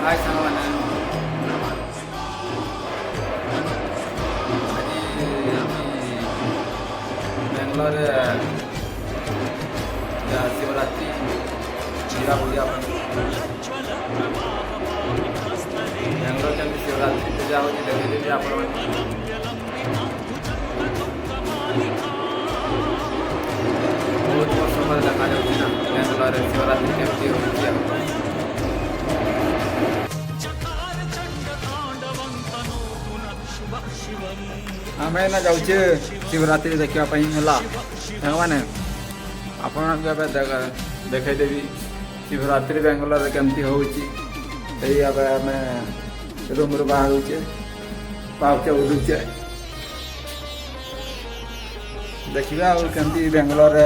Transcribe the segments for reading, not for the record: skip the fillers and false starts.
हाय सामान बेंगलोर शिवरात्रि जीवा पूजा बेंगलोर जमी शिवरात्रि पूजा होती देखी आप बहुत वर्ष पर देखा जाऊँगा बेंगलोर शिवरात्रि केमती होती आम ना जाऊे शिवरात्रि देखापी है मैंने आपण देखदेवी शिवरात्रि बेंगलोर केमती होती आम रूम रू बाहरुचे पाउचे उड़ुचे देखा केमती बेंगलोर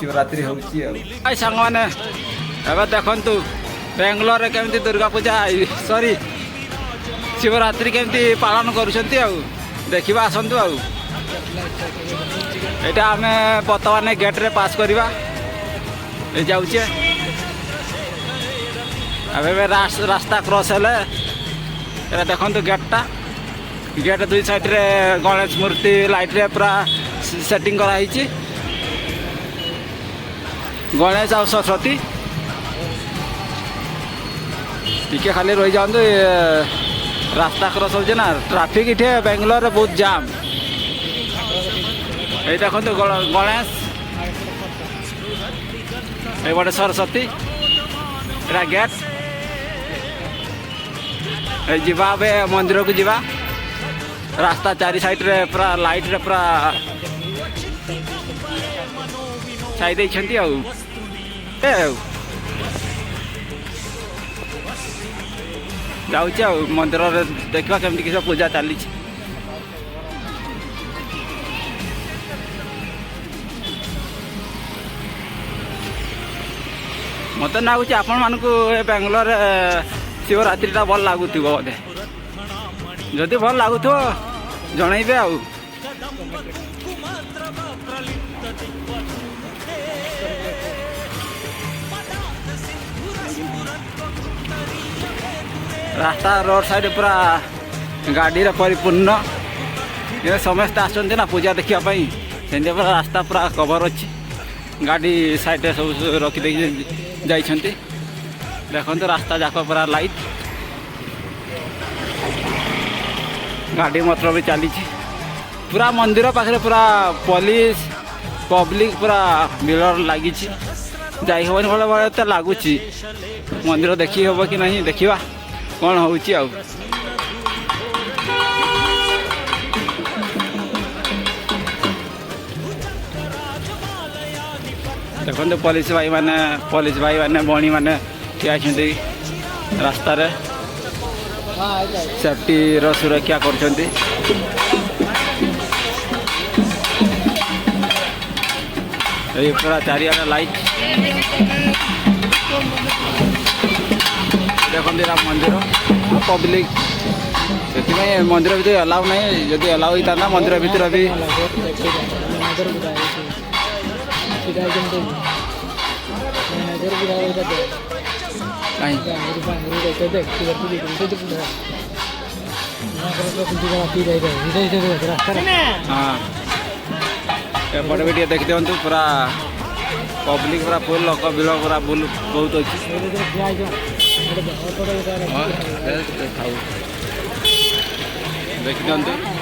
शिवरात्रि होती सांग मैंने देखु बेंगलोर केमती दुर्गा पूजा सॉरी शिवरात्रि केमती पालन करुँच देखा आसतु आटा आम बर्तमान गेट रे पास करवा जाऊे रास्ता क्रॉस है देखु गेटा गेट दुई साइड रे गणेश मूर्ति लाइट रे पूरा सेटिंग कराई गणेश आ सरस्वती टिके खाली रही जाऊँ रास्ता क्रॉस हो ना ट्रैफिक इटे बेंगलोर रे बहुत जाम ये देखो गणेश ये गोटे सरस्वती एटा गेट जीवा मंदिर को जीवा रास्ता चारि साइड रे पूरा लाइट रे पूरा छाई देइछंती जाऊँ मंदिर देखा केमती किस पूजा चली मत लगुच आपण मानक बेंगलोर शिवरात्रिटा भल लगुथ बोधे जदि भल लगुथ जनइबे आ रास्ता रोड साइड पूरा गाड़ी रे परिपूर्ण ये समस्त आसते ना पूजा देखापी से पूरा रास्ता पूरा कवर अच्छी गाड़ी साइड सब रखिदे जाइछंती देखो रास्ता जाक पूरा लाइट गाड़ी मतलब भी चली पूरा मंदिर पाखे पूरा पुलिस पब्लिक पूरा भीड़ लगी जाई हेनी भाई भाई लगुच मंदिर देखी हम कि नहीं देखा कौन हो देखते पुलिस भाई मैंने बणी मैंने ठिया रास्ता रे सेफ्टी रो सुरक्षा कर पूरा चारिया लाइट देखते राम मंदिर पब्लिक से मंदिर भीतर अलाउ नहीं जदि अलाउ होता ना मंदिर भीतर भी हाँ एपटे भी देखते दिखाँ पूरा पब्लिक पूरा फुल लोक भीड़ पूरा फुल बहुत अच्छी देखते